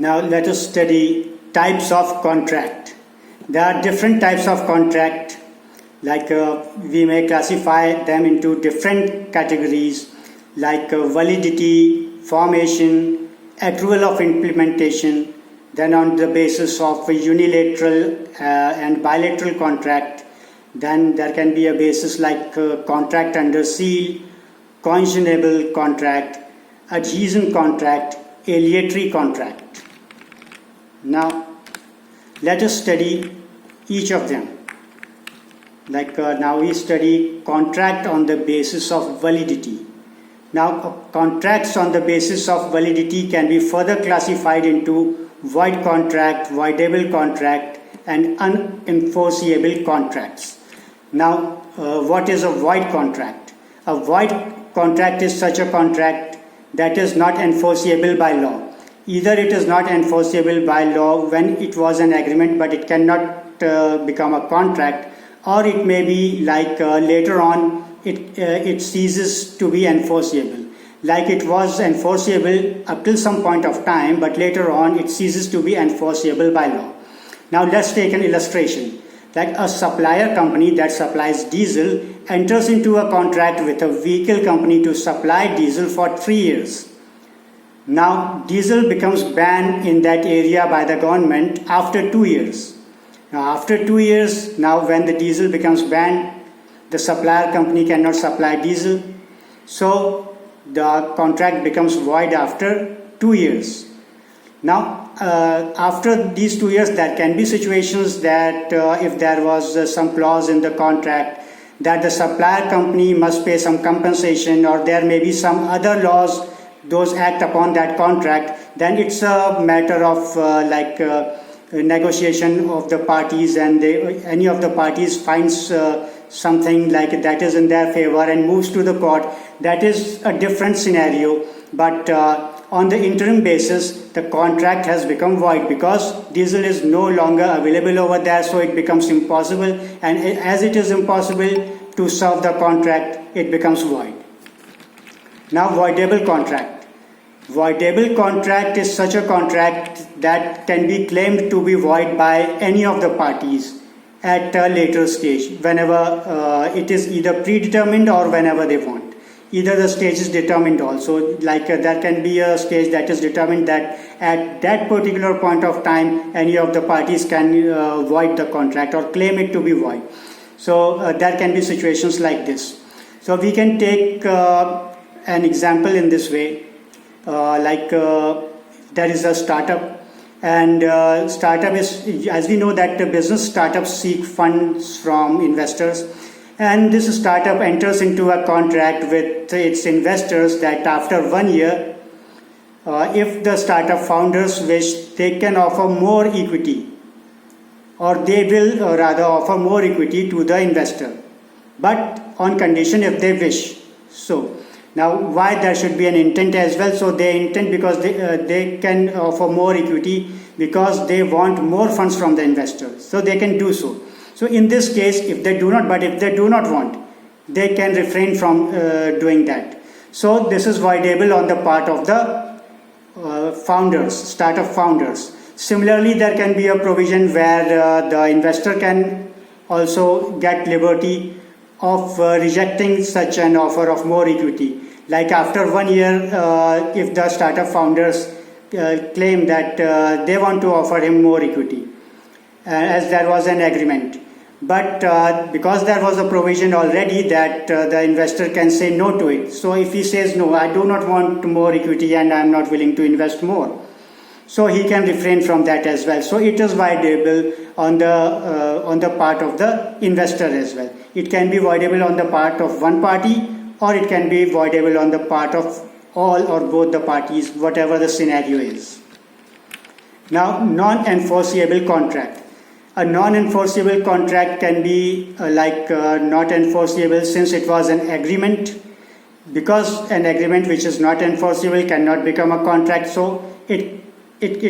Now let us study types of contract. There are different types of contract, like we may classify them into different categories like validity, formation, accrual of implementation, then on the basis of unilateral and bilateral contract. Then there can be a basis like contract under seal, unconscionable contract, adhesion contract, aleatory contract. Now let us study each of them. Now we study contract on the basis of validity. Now contracts on the basis of validity can be further classified into void contract, voidable contract, and unenforceable contracts. Now what is a void contract? A void contract is such a contract that is not enforceable by law. Either it is not enforceable by law when it was an agreement but it cannot become a contract, or it may be like later on it ceases to be enforceable. Like it was enforceable up till some point of time, but later on it ceases to be enforceable by law. Now let's take an illustration. Like a supplier company that supplies diesel enters into a contract with a vehicle company to supply diesel for 3 years. Now diesel becomes banned in that area by the government after 2 years. Now after 2 years, now when the diesel becomes banned, the supplier company cannot supply diesel. So the contract becomes void after 2 years. Now after these 2 years, there can be situations that if there was some clause in the contract that the supplier company must pay some compensation, or there may be some other laws those act upon that contract, then it's a matter of negotiation of the parties, and any of the parties finds something like that is in their favor and moves to the court. That is a different scenario, but on the interim basis the contract has become void because diesel is no longer available over there, so it becomes impossible, and as it is impossible to serve the contract, it becomes void. Now voidable contract. Voidable contract is such a contract that can be claimed to be void by any of the parties at a later stage, whenever it is either predetermined or whenever they want. Either the stage is determined also, there can be a stage that is determined that at that particular point of time any of the parties can void the contract or claim it to be void. So there can be situations like this. So we can take an example in this way. There is a startup, and startup is, as we know, that the business startups seek funds from investors, and this startup enters into a contract with its investors that after 1 year, if the startup founders wish, they can offer more equity, or they will rather offer more equity to the investor, but on condition if they wish. So now why there should be an intent as well? So they intend because they can offer more equity because they want more funds from the investors, so they can do so. So in this case, if they do not want, they can refrain from doing that. So this is voidable on the part of the founders, startup founders. Similarly, there can be a provision where the investor can also get liberty of rejecting such an offer of more equity. Like after 1 year, if the startup founders claim that they want to offer him more equity, as there was an agreement. But because there was a provision already that the investor can say no to it. So if he says no, I do not want more equity and I am not willing to invest more, so he can refrain from that as well. So it is voidable on the part of the investor as well. It can be voidable on the part of one party, or it can be voidable on the part of all or both the parties, whatever the scenario is. Now, non-enforceable contract. A non-enforceable contract can be not enforceable since it was an agreement. Because an agreement which is not enforceable cannot become a contract, so it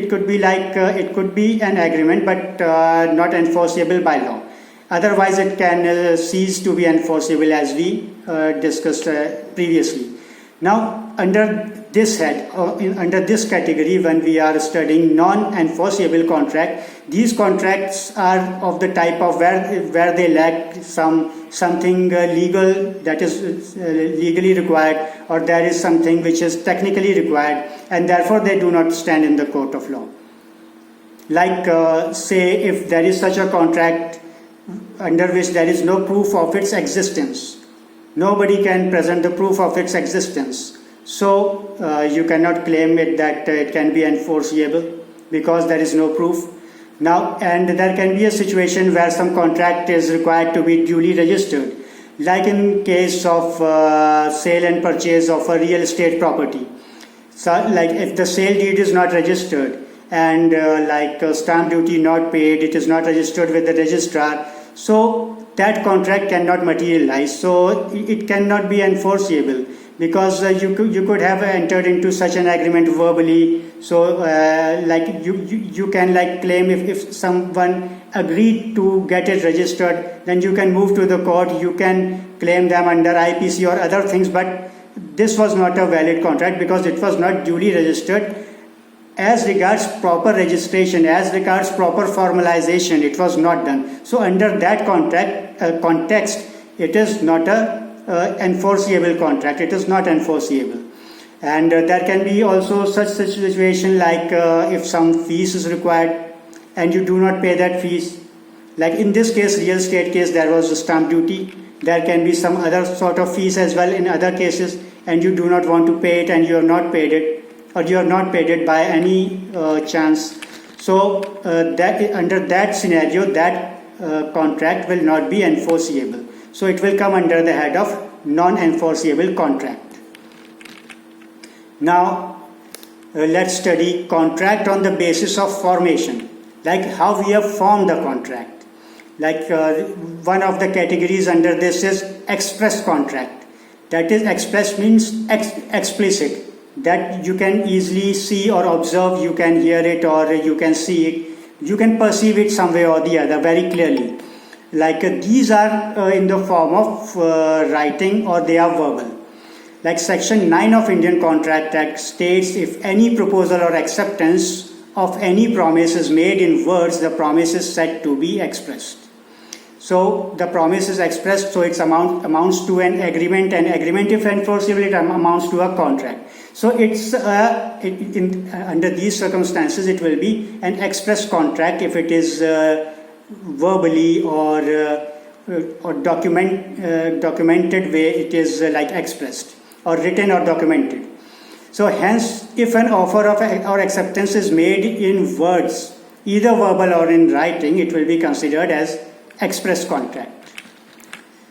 could be it could be an agreement but not enforceable by law. Otherwise, it can cease to be enforceable, as we discussed previously. Now, under this head, under this category, when we are studying non-enforceable contract, these contracts are of the type of where they lack something legal that is legally required, or there is something which is technically required, and therefore they do not stand in the court of law. Like say, if there is such a contract under which there is no proof of its existence, nobody can present the proof of its existence, so you cannot claim it that it can be enforceable because there is no proof. Now, and there can be a situation where some contract is required to be duly registered, like in case of sale and purchase of a real estate property. So, like if the sale deed is not registered, and stamp duty not paid, it is not registered with the registrar, so that contract cannot materialize, so it cannot be enforceable, because you could have entered into such an agreement verbally. So you can claim if someone agreed to get it registered, then you can move to the court, you can claim them under IPC or other things, but this was not a valid contract because it was not duly registered. As regards proper registration, as regards proper formalization, it was not done. So under that context, it is not a enforceable contract. It is not enforceable. And there can be also such situation like if some fees is required and you do not pay that fees. Like in this case, real estate case, there was a stamp duty. There can be some other sort of fees as well in other cases, and you do not want to pay it and you have not paid it, or you have not paid it by any chance. So that under that scenario, that contract will not be enforceable. So it will come under the head of non-enforceable contract. Now let's study contract on the basis of formation, like how we have formed the contract. Like one of the categories under this is express contract. That is, express means explicit, that you can easily see or observe, you can hear it or you can see it, you can perceive it some way or the other very clearly. Like these are in the form of writing, or they are verbal. Like section 9 of Indian Contract Act states, if any proposal or acceptance of any promise is made in words, the promise is said to be expressed. So the promise is expressed, so it amounts to an agreement, and agreement if enforceable, it amounts to a contract. So it's under these circumstances, it will be an express contract if it is verbally or documented way, it is expressed or written or documented. So hence, if an offer of or acceptance is made in words, either verbal or in writing, it will be considered as express contract.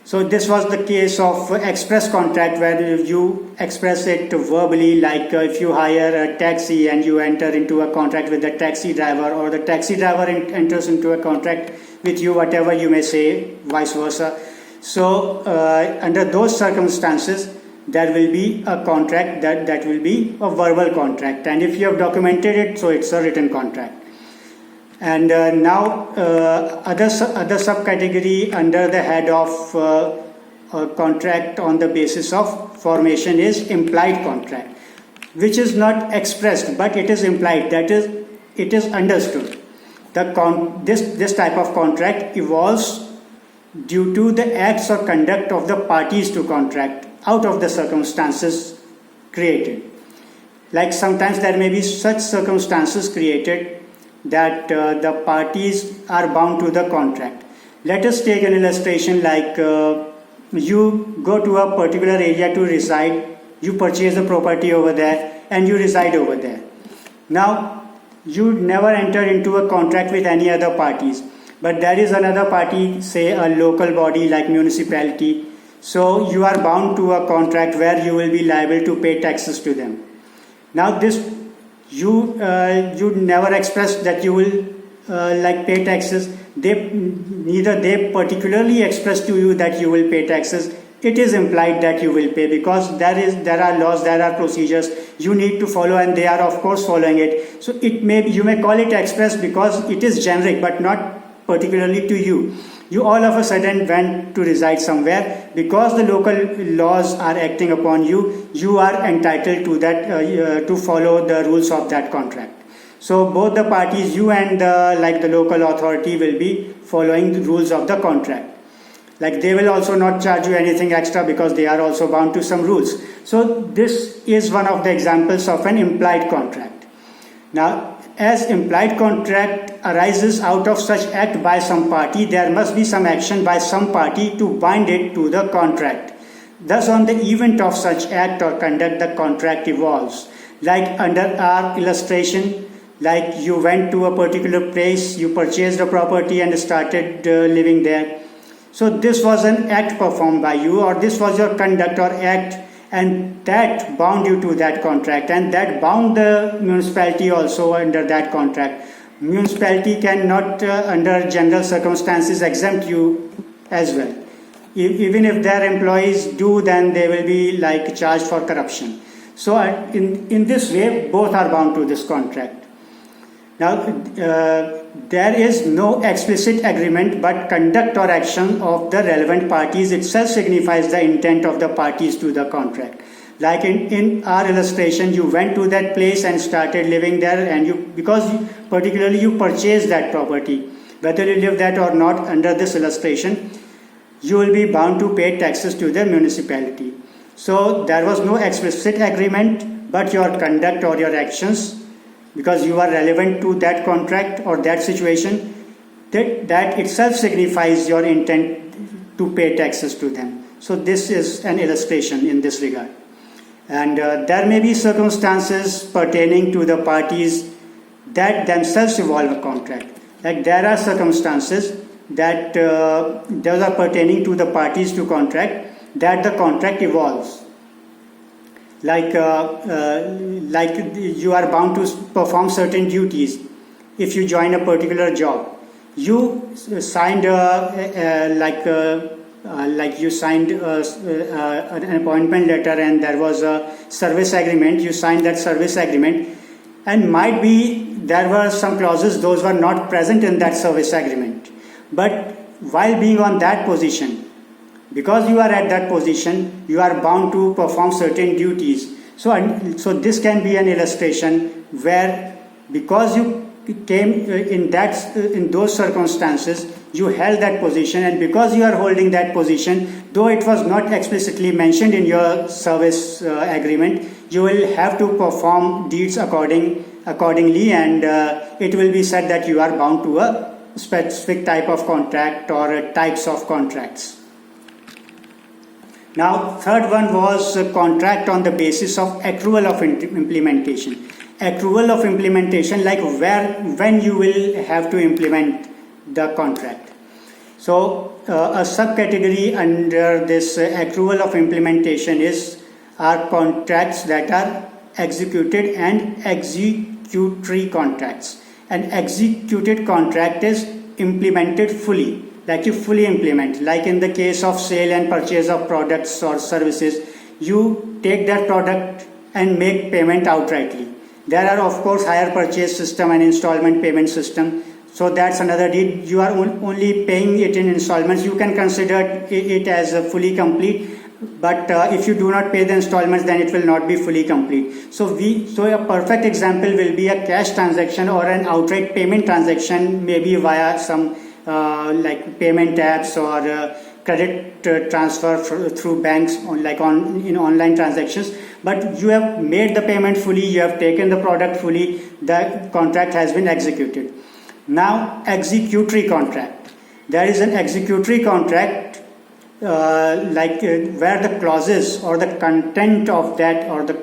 So this was the case of express contract, where you express it verbally, like if you hire a taxi and you enter into a contract with the taxi driver, or the taxi driver enters into a contract with you, whatever you may say, vice versa. So under those circumstances, there will be a contract that will be a verbal contract, and if you have documented it, so it's a written contract. And now other subcategory under the head of contract on the basis of formation is implied contract, which is not expressed but it is implied, that is, it is understood. This type of contract evolves due to the acts or conduct of the parties to contract out of the circumstances created. Like sometimes there may be such circumstances created that the parties are bound to the contract. Let us take an illustration, like you go to a particular area to reside, you purchase a property over there and you reside over there. Now you never enter into a contract with any other parties, but there is another party, say a local body like municipality, so you are bound to a contract where you will be liable to pay taxes to them. Now this you never express that you will pay taxes. Neither they particularly express to you that you will pay taxes. It is implied that you will pay, because there are laws, there are procedures you need to follow, and they are of course following it. So you may call it express because it is generic but not particularly to you. You all of a sudden went to reside somewhere. Because the local laws are acting upon you, you are entitled to that to follow the rules of that contract. So both the parties, you and the local authority, will be following the rules of the contract. Like they will also not charge you anything extra because they are also bound to some rules. So this is one of the examples of an implied contract. Now, as implied contract arises out of such act by some party, there must be some action by some party to bind it to the contract. Thus, on the event of such act or conduct, the contract evolves. Like under our illustration, like you went to a particular place, you purchased a property and started living there. So this was an act performed by you, or this was your conduct or act, and that bound you to that contract, and that bound the municipality also under that contract. Municipality cannot under general circumstances exempt you as well. Even if their employees do, then they will be like charged for corruption. So in this way, both are bound to this contract. Now, there is no explicit agreement, but conduct or action of the relevant parties itself signifies the intent of the parties to the contract. Like in our illustration, you went to that place and started living there, and because particularly you purchased that property, whether you live that or not, under this illustration, you will be bound to pay taxes to the municipality. So there was no explicit agreement, but your conduct or your actions, because you are relevant to that contract or that situation, that itself signifies your intent to pay taxes to them. So this is an illustration in this regard. And there may be circumstances pertaining to the parties that themselves evolve a contract. Like there are circumstances that those are pertaining to the parties to contract, that the contract evolves. Like you are bound to perform certain duties if you join a particular job. You signed you signed an appointment letter, and there was a service agreement. You signed that service agreement, and might be there were some clauses those were not present in that service agreement. But while being on that position, because you are at that position, you are bound to perform certain duties. So this can be an illustration where, because you came in those circumstances, you held that position, and because you are holding that position, though it was not explicitly mentioned in your service agreement, you will have to perform deeds accordingly, and it will be said that you are bound to a specific type of contract or types of contracts. Now, third one was a contract on the basis of accrual of implementation. Accrual of implementation, like when you will have to implement the contract. So, a subcategory under this accrual of implementation are contracts that are executed and executory contracts. An executed contract is implemented fully. Like you fully implement, like in the case of sale and purchase of products or services, you take that product and make payment outrightly. There are of course hire purchase system and installment payment system. So that's another deed. You are only paying it in installments. You can consider it as fully complete. But if you do not pay the installments, then it will not be fully complete. So a perfect example will be a cash transaction or an outright payment transaction, maybe via some like payment apps or credit transfer through banks in online transactions. But you have made the payment fully, you have taken the product fully, the contract has been executed. Now, executory contract. There is an executory contract where the clauses or the content of that, or the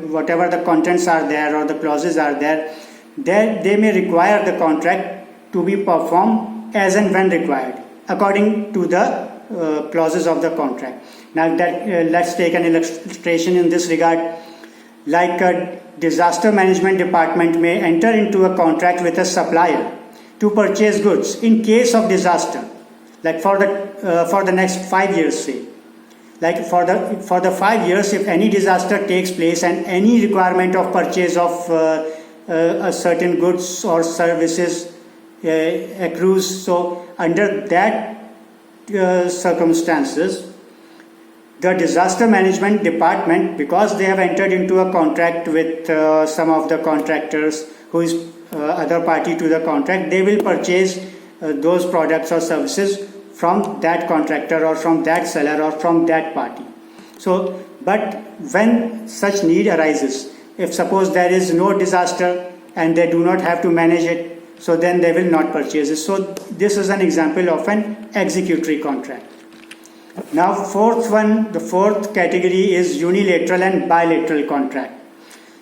whatever the contents are there or the clauses are there, they may require the contract to be performed as and when required according to the clauses of the contract. Now let's take an illustration in this regard. Like a disaster management department may enter into a contract with a supplier to purchase goods in case of disaster, like for the next 5 years, say. Like for the 5 years, if any disaster takes place and any requirement of purchase of a certain goods or services accrues. So under that circumstances, the disaster management department, because they have entered into a contract with some of the contractors who is other party to the contract, they will purchase those products or services from that contractor or from that seller or from that party. So, but when such need arises, if suppose there is no disaster and they do not have to manage it, so then they will not purchase it. So this is an example of an executory contract. Now the fourth category is unilateral and bilateral contract.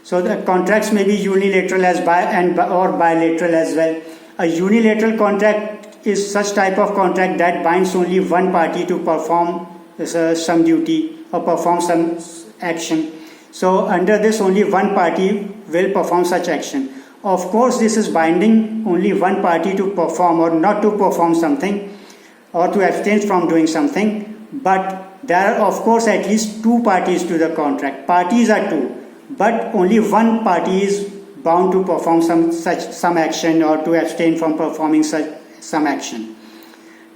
So the contracts may be unilateral or bilateral as well. A unilateral contract is such type of contract that binds only one party to perform some duty or perform some action. So under this, only one party will perform such action. Of course, this is binding only one party to perform or not to perform something or to abstain from doing something. But there are, of course, at least two parties to the contract. Parties are two, but only one party is bound to perform some action or to abstain from performing some action.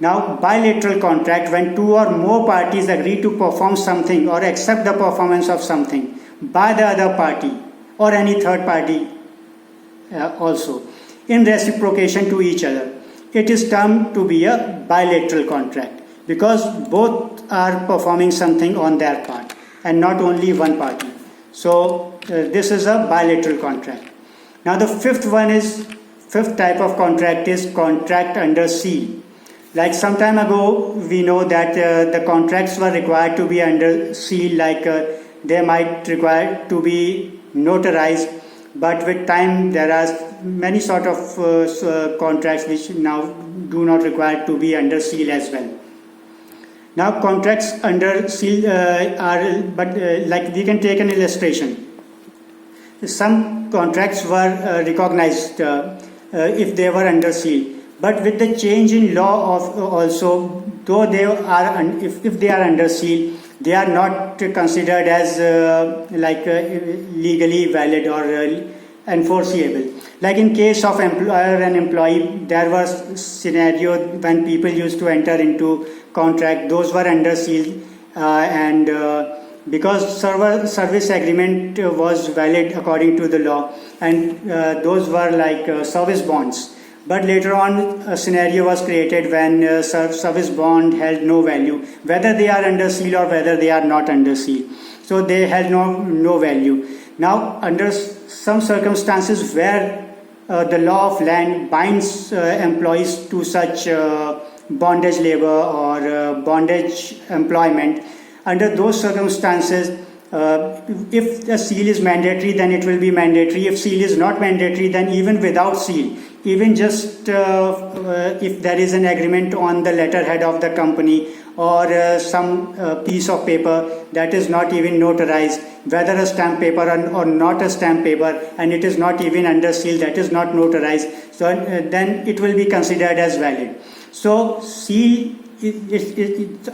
Now, bilateral contract, when two or more parties agree to perform something or accept the performance of something by the other party or any third party also in reciprocation to each other, it is termed to be a bilateral contract, because both are performing something on their part and not only one party. So this is a bilateral contract. Now the fifth type of contract is contract under seal. Like some time ago, we know that the contracts were required to be under seal, like they might require to be notarized, but with time there are many sort of contracts which now do not require to be under seal as well. Now contracts under seal like we can take an illustration. Some contracts were recognized if they were under seal, but with the change in law of also, though they are if they are under seal, they are not considered as legally valid or enforceable. Like in case of employer and employee, there was scenario when people used to enter into contract, those were under seal, and because service agreement was valid according to the law, and those were like service bonds. But later on, a scenario was created when service bond held no value, whether they are under seal or whether they are not under seal. So they held no value. Now, under some circumstances where the law of land binds employees to such bondage labor or bondage employment, under those circumstances, if the seal is mandatory, then it will be mandatory. If seal is not mandatory, then even without seal, even just if there is an agreement on the letterhead of the company or some piece of paper that is not even notarized, whether a stamp paper or not a stamp paper, and it is not even under seal, that is not notarized, so then it will be considered as valid. So seal,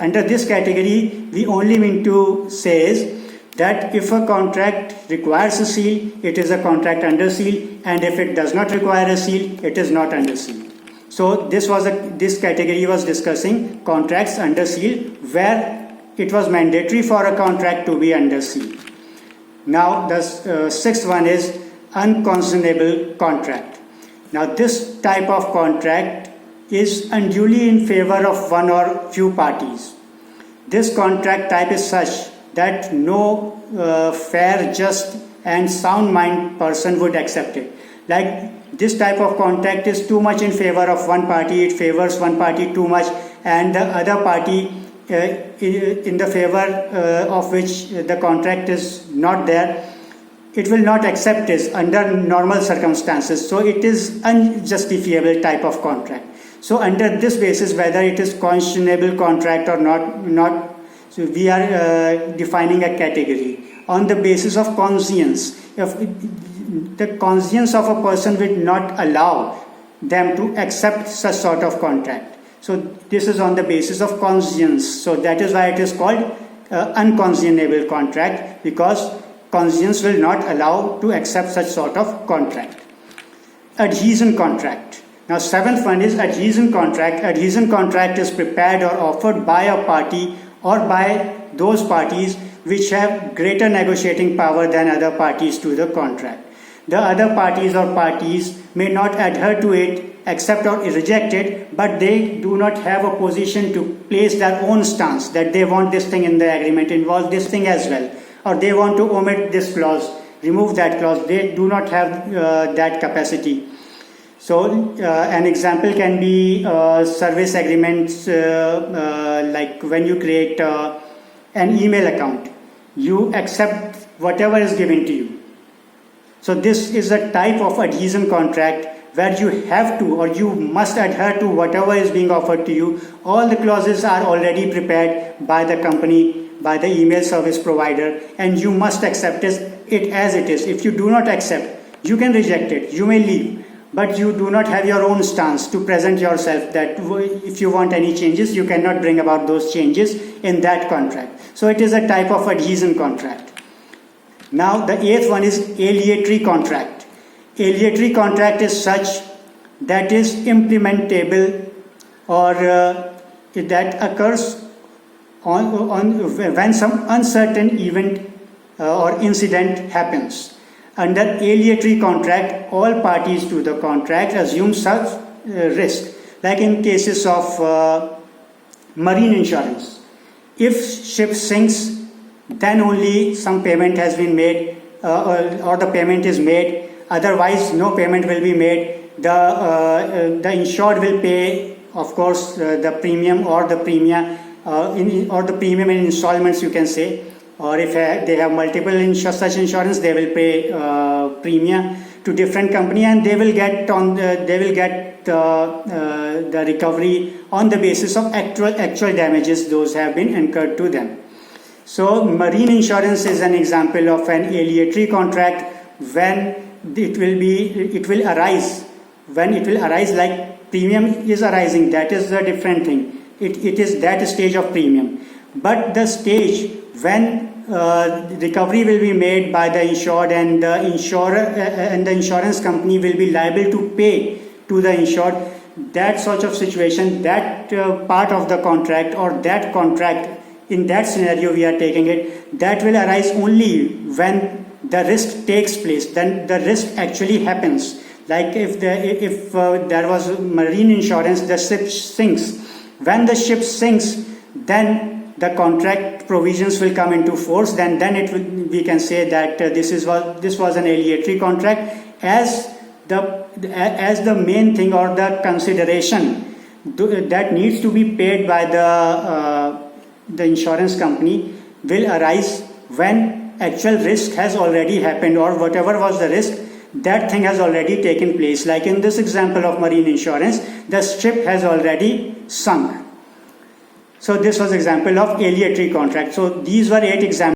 under this category, we only mean to say is that if a contract requires a seal, it is a contract under seal, and if it does not require a seal, it is not under seal. So this category was discussing contracts under seal where it was mandatory for a contract to be under seal. Now the sixth one is unconscionable contract. Now this type of contract is unduly in favor of one or few parties. This contract type is such that no fair, just and sound mind person would accept it. Like this type of contract is too much in favor of one party, it favors one party too much, and the other party in the favor of which the contract is not there, it will not accept this under normal circumstances. So it is unjustifiable type of contract. So under this basis, whether it is conscionable contract or not, so we are defining a category on the basis of conscience. If the conscience of a person will not allow them to accept such sort of contract. So this is on the basis of conscience. So that is why it is called unconscionable contract, because conscience will not allow to accept such sort of contract. Adhesion contract. Now, seventh one is adhesion contract. Adhesion contract is prepared or offered by a party or by those parties which have greater negotiating power than other parties to the contract. The other parties or parties may not adhere to it, accept or reject it, but they do not have a position to place their own stance that they want this thing in the agreement, involve this thing as well, or they want to omit this clause, remove that clause. They do not have that capacity. So an example can be service agreements, like when you create an email account, you accept whatever is given to you. So this is a type of adhesion contract where you have to or you must adhere to whatever is being offered to you. All the clauses are already prepared by the company, by the email service provider, and you must accept it as it is. If you do not accept, you can reject it, you may leave, but you do not have your own stance to present yourself that if you want any changes, you cannot bring about those changes in that contract. So it is a type of adhesion contract. Now the eighth one is aleatory contract. Aleatory contract is such that is implementable or that occurs on when some uncertain event or incident happens. Under aleatory contract, all parties to the contract assume such risk, like in cases of marine insurance. If ship sinks, then only some payment has been made or the payment is made. Otherwise, no payment will be made. The insured will pay, of course, the premium or the premium in installments, you can say. Or if they have multiple such insurance, they will pay premium to different company, and they will get the recovery on the basis of actual damages those have been incurred to them. So marine insurance is an example of an aleatory contract when it will arise like premium is arising. That is a different thing. It is that stage of premium. But the stage when recovery will be made by the insured and the insurer and the insurance company will be liable to pay to the insured, that sort of situation, that part of the contract or that contract, in that scenario we are taking it, that will arise only when the risk takes place, then the risk actually happens. Like if there was marine insurance, the ship sinks. When the ship sinks, then the contract provisions will come into force. Then we can say that this was an aleatory contract, as the main thing or the consideration that needs to be paid by the insurance company will arise when actual risk has already happened, or whatever was the risk, that thing has already taken place. Like in this example of marine insurance, the ship has already sunk. So this was example of aleatory contract. So these were 8 examples.